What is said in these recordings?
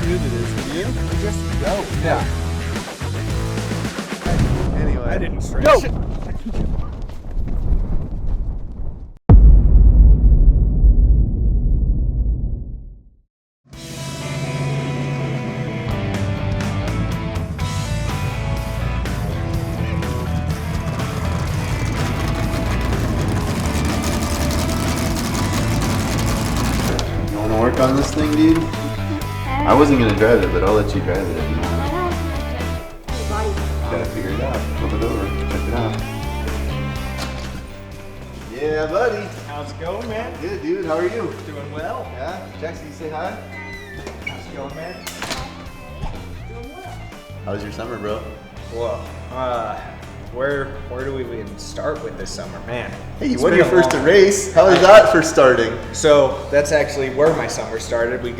smooth it is with you. Just go. Yeah. Anyway. I didn't stretch. Go. Work on this thing, dude? I wasn't gonna drive it, but I'll let you drive it if you want. Gotta figure it out. Flip it over, check it out. Yeah, buddy. How's it going, man? Good, dude. How are you? Doing well. Yeah. Jackson, you say hi. How's it going, man? Doing well. How's your summer, bro? Well, where do we even start with this summer, man? Hey, you It's won been your a first long- race. How was that for starting? So that's actually where my summer started. We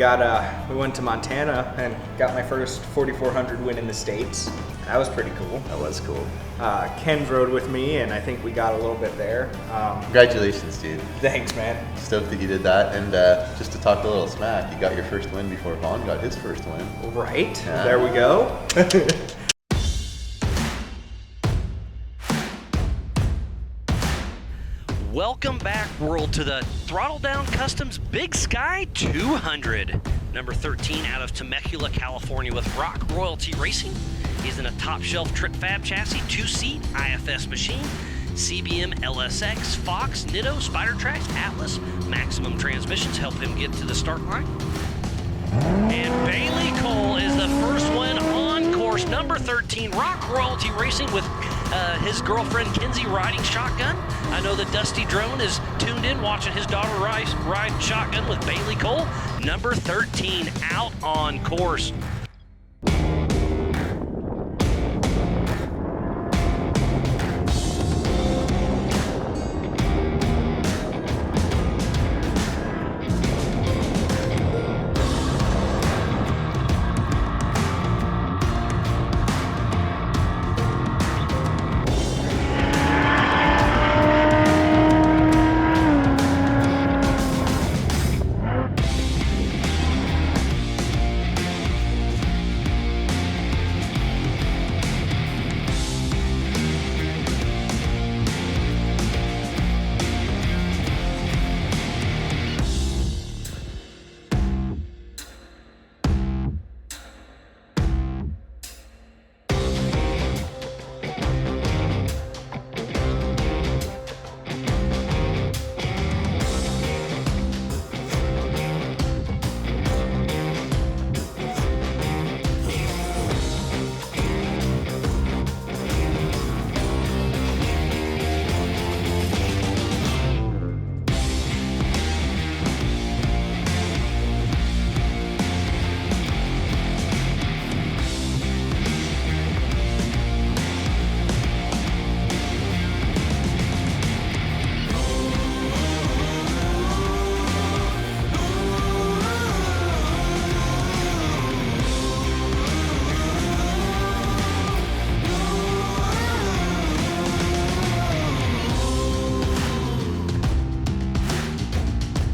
went to Montana and got my first 4,400 win in the States. That was pretty cool. That was cool. Ken's rode with me, and I think we got a little bit there. Congratulations, dude. Thanks, man. Stoked that you did that. And just to talk a little smack, you got your first win before Vaughn got his first win. Right, Yeah. there we go. Welcome back, world, to the Throttle Down Customs Big Sky 200. Number 13 out of Temecula, California with Rock Royalty Racing. He's in a top shelf Trip Fab chassis, 2-seat IFS machine, CBM LSX, Fox, Nitto, Spider Tracks, Atlas, Maximum transmissions help him get to the start line. And Bailey Cole is the first one on course. Number 13, Rock Royalty Racing with his girlfriend Kenzie riding shotgun. I know that Dusty Drone is tuned in watching his daughter ride shotgun with Bailey Cole. Number 13 out on course.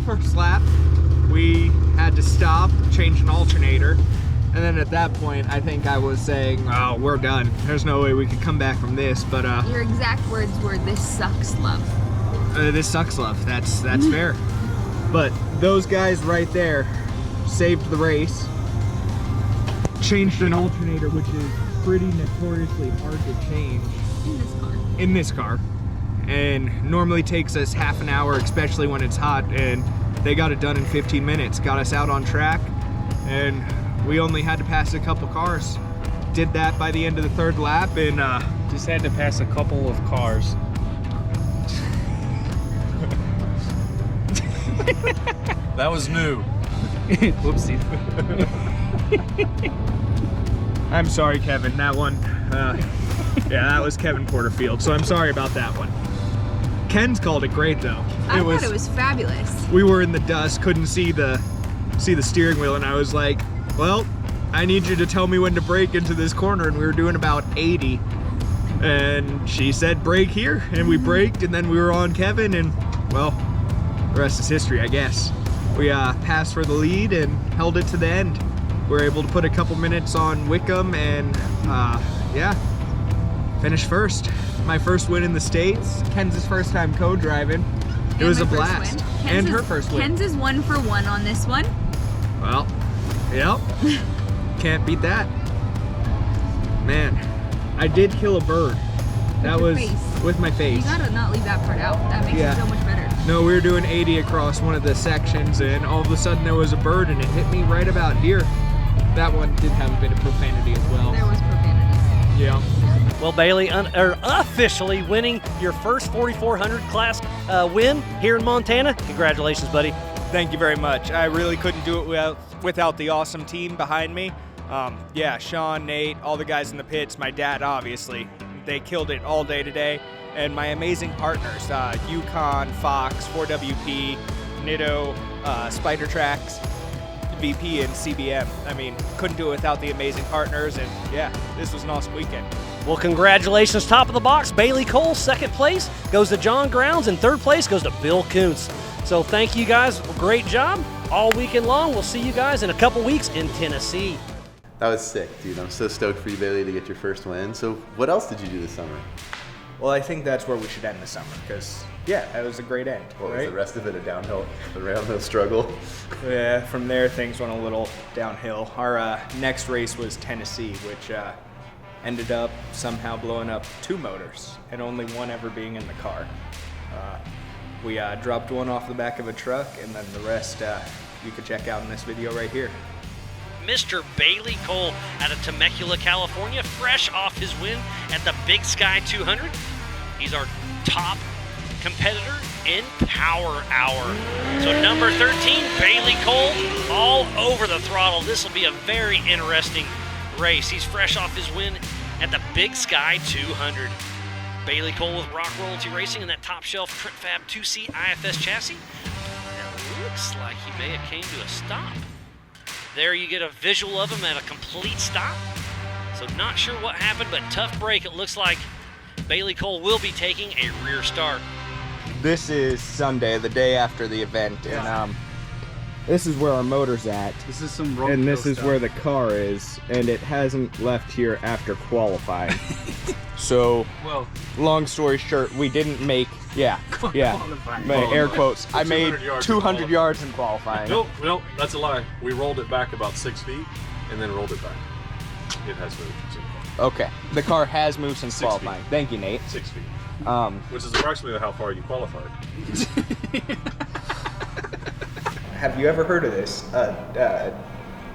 First lap, we had to stop, change an alternator, and then at that point, I think I was saying, "Oh, we're done. There's no way we could come back from this." But Your exact words were, "This sucks, love." this sucks, love. That's fair. But those guys right there saved the race. Changed an alternator, which is pretty notoriously hard to change In this car. in this car, and normally takes us half an hour, especially when it's hot, and they got it done in 15 minutes, got us out on track, and we only had to pass a couple cars. Did that by the end of the third lap, and Just had to pass a couple of cars. That was new. Whoopsie. I'm sorry, Kevin, that one, yeah, that was Kevin Porterfield, so I'm sorry about that one. Ken's called it great though. I thought it was fabulous. We were in the dust, couldn't see the steering wheel, and I was like, well, I need you to tell me when to brake into this corner, and we were doing about 80, and she said brake here, and we braked, and then we were on Kevin, and well, the rest is history, I guess. We passed for the lead and held it to the end. we were able to put a couple minutes on Wickham and yeah, finish first. My first win in the States. Ken's first time co-driving. It was a blast. And her first win. Ken's is 1 for 1 on this one. Well, yep. Can't beat that. Man, I did kill a bird. That was with my face. You gotta not leave that part out. That makes it so much better. No, we were doing 80 across one of the sections, and all of a sudden there was a bird, and it hit me right about here. That one did have a bit of profanity as well. There was profanity. Yeah. Well, Bailey, officially winning your first 4400 class win here in Montana. Congratulations, buddy. Thank you very much. I really couldn't do it without the awesome team behind me. Yeah, Sean, Nate, all the guys in the pits, my dad, obviously. They killed it all day today. And my amazing partners, Yukon, Fox, 4WP, Nitto, Spider Tracks, VP, and CBM. I mean, couldn't do it without the amazing partners, and yeah, this was an awesome weekend. Well, congratulations, top of the box. Bailey Cole, second place, goes to John Grounds, and third place goes to Bill Kuntz. So thank you guys, great job all weekend long. We'll see you guys in a couple weeks in Tennessee. That was sick, dude. I'm so stoked for you, Bailey, to get your first win. So what else did you do this summer? Well, I think that's where we should end the summer, because, yeah, that was a great end. What was the rest of it, a downhill struggle? Yeah, from there, things went a little downhill. Our next race was Tennessee, which ended up somehow blowing up 2 motors, and only one ever being in the car. We dropped one off the back of a truck, and then the rest you can check out in this video right here. Mr. Bailey Cole out of Temecula, California, fresh off his win at the Big Sky 200. He's our top competitor in Power Hour. So number 13, Bailey Cole, all over the throttle. This will be a very interesting race. He's fresh off his win at the Big Sky 200. Bailey Cole with Rock Royalty Racing in that top shelf Trip Fab 2C IFS chassis. It looks like he may have came to a stop. There you get a visual of him at a complete stop. So not sure what happened, but tough break. It looks like Bailey Cole will be taking a rear start. This is Sunday, the day after the event, and this is where our motor's at. This is some and this is where the car is, and it hasn't left here after qualifying. So, well, long story short, we didn't make, air quotes. I made 200 yards in qualifying. Nope, that's a lie. We rolled it back about 6 feet and then rolled it back. It has moved. Okay, the car has moved since 6 qualifying. feet. Thank you, Nate. 6 feet. Which is approximately how far you qualified. Have you ever heard of this?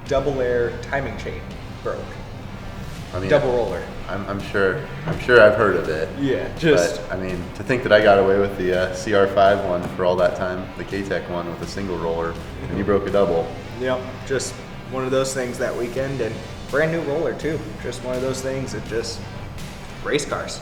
Double air timing chain broke. I mean, Double roller. I'm sure I've heard of it. Yeah, But I mean, to think that I got away with the CR5 one for all that time, the K-Tech one with a single roller, and you broke a double. Yep, just one of those things that weekend, and brand new roller too. Just one of those things that just race cars.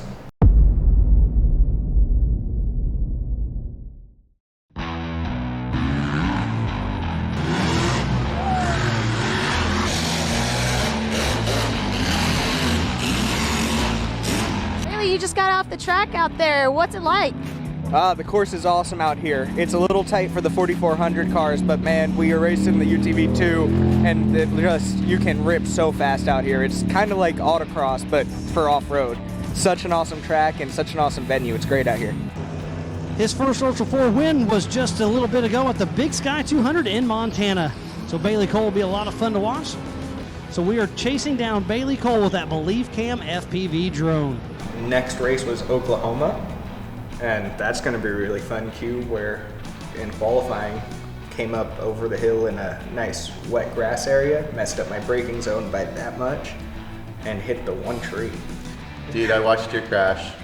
You just got off the track out there. What's it like? The course is awesome out here. It's a little tight for the 4400 cars, but man, we are racing the UTV2, and you can rip so fast out here. It's kind of like autocross, but for off-road. Such an awesome track and such an awesome venue. It's great out here. His first ULTRA4 win was just a little bit ago at the Big Sky 200 in Montana. So Bailey Cole will be a lot of fun to watch. So we are chasing down Bailey Cole with that Believe Cam FPV drone. Next race was Oklahoma, and that's going to be a really fun cue where in qualifying came up over the hill in a nice wet grass area, messed up my braking zone by that much, and hit the one tree. Dude, I watched your crash,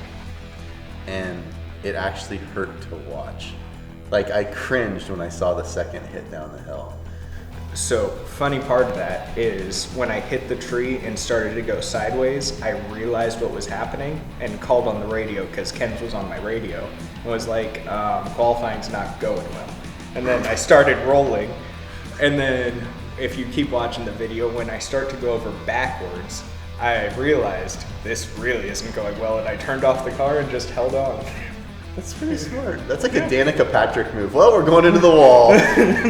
and it actually hurt to watch. Like, I cringed when I saw the second hit down the hill. So, funny part of that is when I hit the tree and started to go sideways, I realized what was happening and called on the radio because Ken's was on my radio. It was like, qualifying's not going well. And then I started rolling, and then if you keep watching the video, when I start to go over backwards, I realized this really isn't going well, and I turned off the car and just held on. That's pretty smart. That's like a Danica Patrick move. Well, we're going into the wall.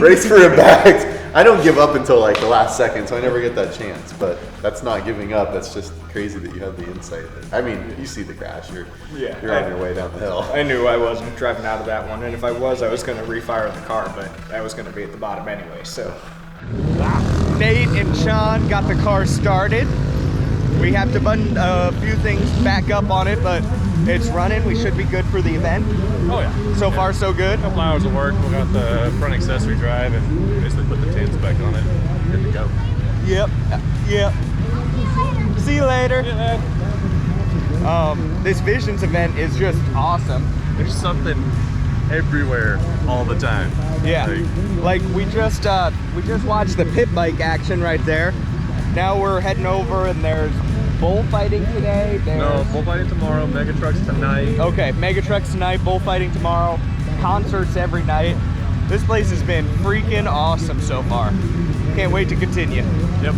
Race for a bag. I don't give up until like the last second, so I never get that chance. But that's not giving up. That's just crazy that you had the insight. I mean, you see the crash. You're on your way down the hill. I knew I wasn't driving out of that one, and if I was going to refire the car, but I was going to be at the bottom anyway. So Nate and Sean got the car started. We have to button a few things back up on it, but it's running. We should be good for the event. Oh yeah. So far, so good. A couple hours of work. We got the front accessory drive and basically put the tents back on it. Good to go. Yep. See you later. This Visions event is just awesome. There's something everywhere all the time. Yeah. Like we just watched the pit bike action right there. Now we're heading over and there's bullfighting today. No, bullfighting tomorrow, mega trucks tonight. Okay, mega trucks tonight, bullfighting tomorrow, concerts every night. This place has been freaking awesome so far. Can't wait to continue. Yep.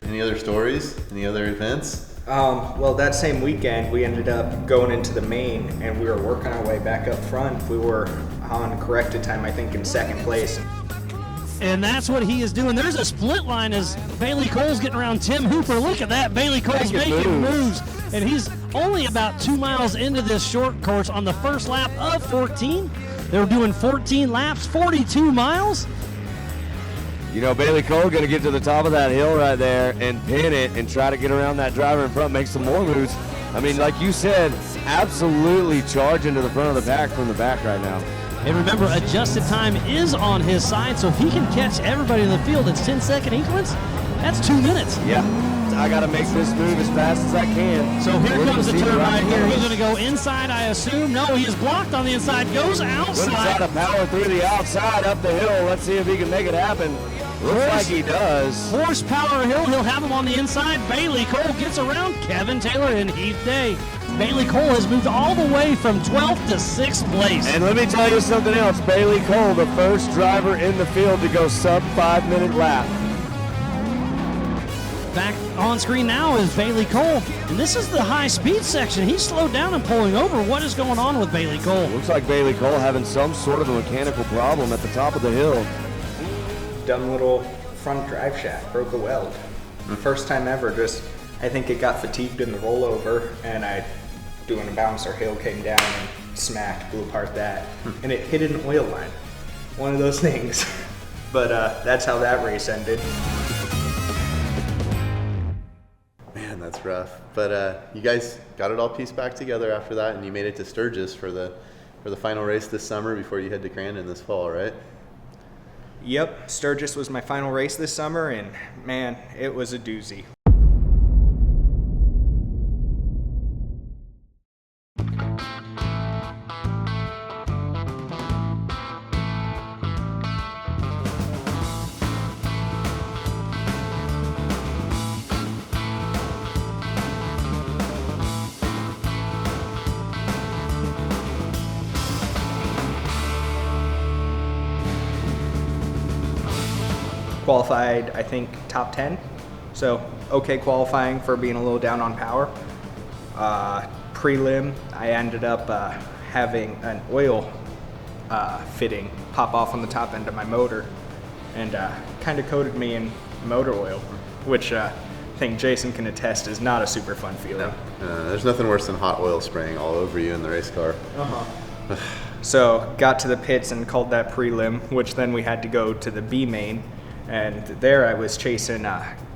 Any other stories? Any other events? Well, that same weekend we ended up going into the main and we were working our way back up front. We were on corrected time, I think, in second place. And that's what he is doing. There's a split line as Bailey Cole's getting around Tim Hooper. Look at that. Bailey Cole's making moves. And he's only about 2 miles into this short course on the first lap of 14. They were doing 14 laps, 42 miles. You know, Bailey Cole going to get to the top of that hill right there and pin it and try to get around that driver in front, make some more moves. I mean, like you said, absolutely charging to the front of the pack from the back right now. And remember, adjusted time is on his side, so if he can catch everybody in the field, it's 10-second increments. That's 2 minutes. Yeah, I got to make this move as fast as I can. So here comes the turn right here. He's going to go inside, I assume. No, he is blocked on the inside. Goes outside. Try to power through the outside up the hill. Let's see if he can make it happen. Looks like he does. Horsepower hill. He'll have him on the inside. Bailey Cole gets around Kevin Taylor and Heath Day. Bailey Cole has moved all the way from 12th to 6th place. And let me tell you something else. Bailey Cole, the first driver in the field to go sub 5-minute lap. Back on screen now is Bailey Cole. And this is the high speed section. He's slowed down and pulling over. What is going on with Bailey Cole? Looks like Bailey Cole having some sort of a mechanical problem at the top of the hill. Dumb little front drive shaft, broke a weld. First time ever, I think it got fatigued in the rollover and doing a bouncer hill, came down and smacked, blew apart that. And it hit an oil line. One of those things. But that's how that race ended. Man, that's rough. But you guys got it all pieced back together after that, and you made it to Sturgis for the final race this summer before you head to Crandon this fall, right? Yep, Sturgis was my final race this summer, and man, it was a doozy. Qualified, I think, top 10. So, okay qualifying for being a little down on power. Prelim, I ended up having an oil fitting pop off on the top end of my motor and kind of coated me in motor oil, which I think Jason can attest is not a super fun feeling. There's nothing worse than hot oil spraying all over you in the race car. So, got to the pits and called that prelim, which then we had to go to the B main. And there I was chasing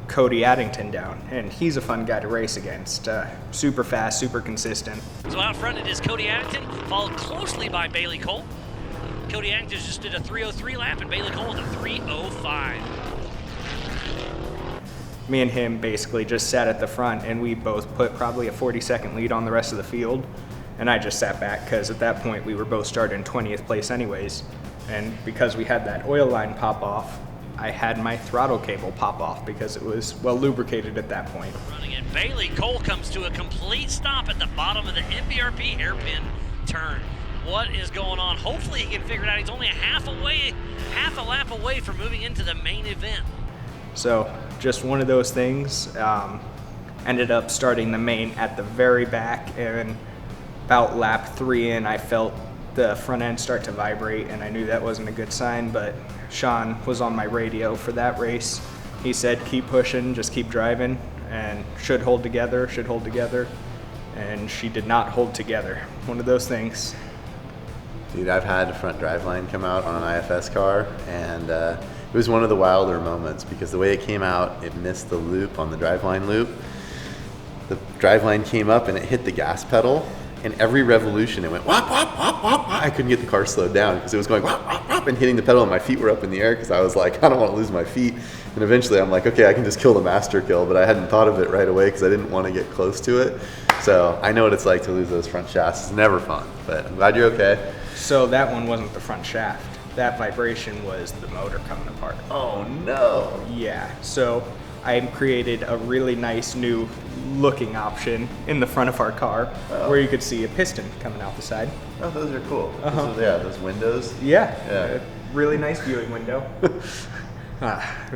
Cody Addington down, and he's a fun guy to race against. Super fast, super consistent. So out front it is Cody Addington, followed closely by Bailey Cole. Cody Addington just did a 3:03 lap, and Bailey Cole with a 3:05. Me and him basically just sat at the front, and we both put probably a 40-second lead on the rest of the field. And I just sat back because at that point we were both starting in 20th place anyways. And because we had that oil line pop off, I had my throttle cable pop off because it was well lubricated at that point. Running it, Bailey Cole comes to a complete stop at the bottom of the MBRP hairpin turn. What is going on? Hopefully he can figure it out. He's only half a lap away from moving into the main event. So just one of those things. Ended up starting the main at the very back, and about lap 3 in, I felt the front end start to vibrate, and I knew that wasn't a good sign, but Sean was on my radio for that race. He said, keep pushing, just keep driving, and should hold together, and she did not hold together. One of those things. Dude, I've had a front driveline come out on an IFS car, and it was one of the wilder moments because the way it came out, it missed the loop on the driveline loop. The driveline came up and it hit the gas pedal, and every revolution it went whop, whop, whop, whop, whop. I couldn't get the car slowed down because it was going whop, whop, whop, and hitting the pedal, and my feet were up in the air because I was like, I don't want to lose my feet. And eventually I'm like, okay, I can just kill the master kill, but I hadn't thought of it right away because I didn't want to get close to it. So I know what it's like to lose those front shafts. It's never fun, but I'm glad you're okay. So that one wasn't the front shaft. That vibration was the motor coming apart. Oh no. Yeah, so I created a really nice new looking option in the front of our car where you could see a piston coming out the side. Oh, those are cool. Uh-huh. Yeah, those windows. Yeah. Really nice viewing window.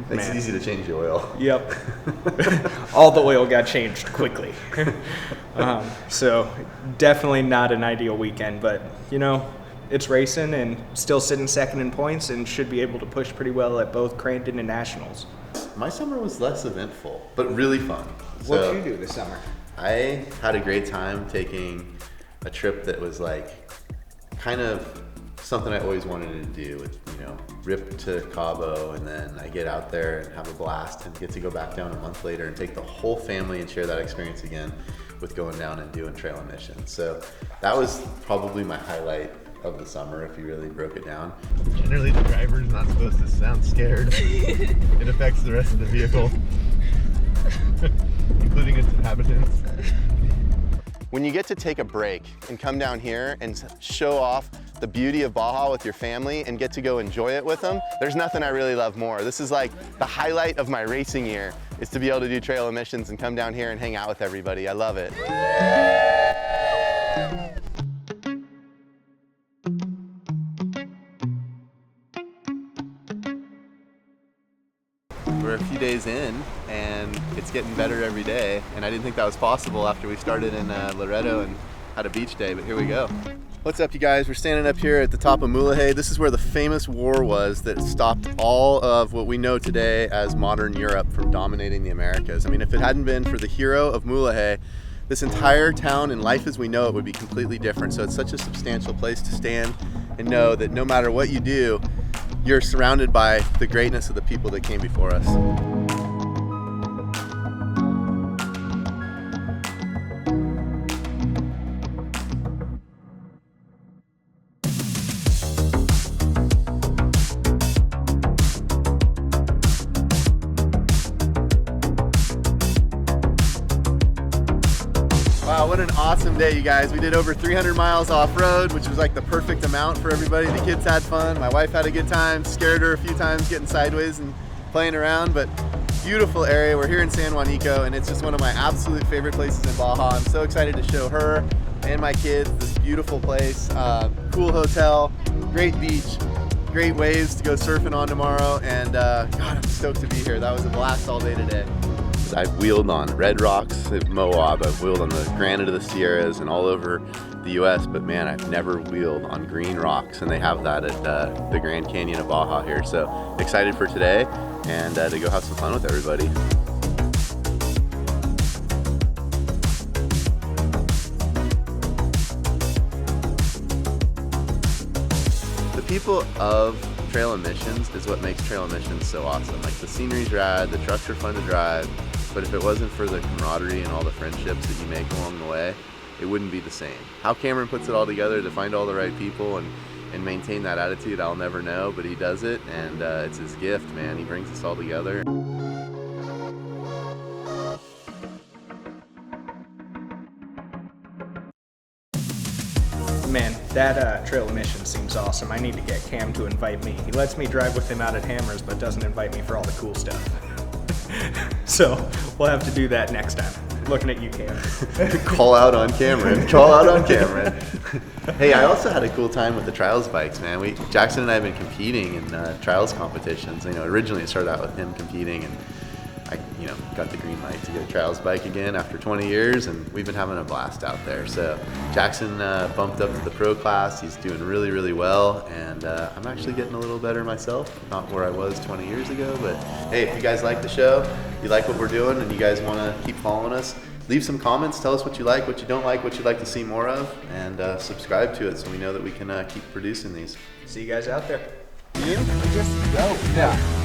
Makes it easy to change the oil. Yep. All the oil got changed quickly. So definitely not an ideal weekend, but you know, it's racing and still sitting second in points and should be able to push pretty well at both Crandon and Nationals. My summer was less eventful, but really fun. What'd you do this summer? I had a great time taking a trip that was like kind of something I always wanted to do, with, you know, rip to Cabo, and then I get out there and have a blast and get to go back down a month later and take the whole family and share that experience again with going down and doing trail emissions. So that was probably my highlight of the summer if you really broke it down. Generally the driver's not supposed to sound scared. It affects the rest of the vehicle, including its inhabitants. When you get to take a break and come down here and show off the beauty of Baja with your family and get to go enjoy it with them, there's nothing I really love more. This is like the highlight of my racing year, is to be able to do trail emissions and come down here and hang out with everybody. I love it. We're a few days in and it's getting better every day, and I didn't think that was possible after we started in Loreto and had a beach day, but here we go. What's up, you guys? We're standing up here at the top of Mulahay. This is where the famous war was that stopped all of what we know today as modern Europe from dominating the Americas. I mean, if it hadn't been for the hero of Mulahay, this entire town and life as we know it would be completely different. So it's such a substantial place to stand and know that no matter what you do, you're surrounded by the greatness of the people that came before us. Wow, what an awesome day, you guys. We did over 300 miles off-road, which was like the perfect amount for everybody. The kids had fun, my wife had a good time, scared her a few times getting sideways and playing around, but beautiful area. We're here in San Juanico, and it's just one of my absolute favorite places in Baja. I'm so excited to show her and my kids this beautiful place. Cool hotel, great beach, great waves to go surfing on tomorrow, and God, I'm stoked to be here. That was a blast all day today. I've wheeled on red rocks at Moab, I've wheeled on the granite of the Sierras and all over the US, but man, I've never wheeled on green rocks, and they have that at the Grand Canyon of Baja here. So excited for today and to go have some fun with everybody. The people of trail emissions is what makes trail emissions so awesome. Like, the scenery's rad, the trucks are fun to drive, but if it wasn't for the camaraderie and all the friendships that you make along the way, it wouldn't be the same. How Cameron puts it all together to find all the right people and maintain that attitude, I'll never know, but he does it, and it's his gift, man. He brings us all together. Man, that trail emission seems awesome. I need to get Cam to invite me. He lets me drive with him out at Hammers, but doesn't invite me for all the cool stuff. So we'll have to do that next time. Looking at you, Cam. Call out on Cameron. Call out on Cameron. Hey, I also had a cool time with the trials bikes, man. Jackson and I have been competing in trials competitions. You know, originally it started out with him competing, and I got the green light to get a trials bike again after 20 years, and we've been having a blast out there. So Jackson bumped up to the pro class. He's doing really, really well, and I'm actually getting a little better myself. Not where I was 20 years ago, but hey, if you guys like the show, you like what we're doing, and you guys want to keep following us, leave some comments. Tell us what you like, what you don't like, what you'd like to see more of, and subscribe to it so we know that we can keep producing these. See you guys out there. You just go. Yeah.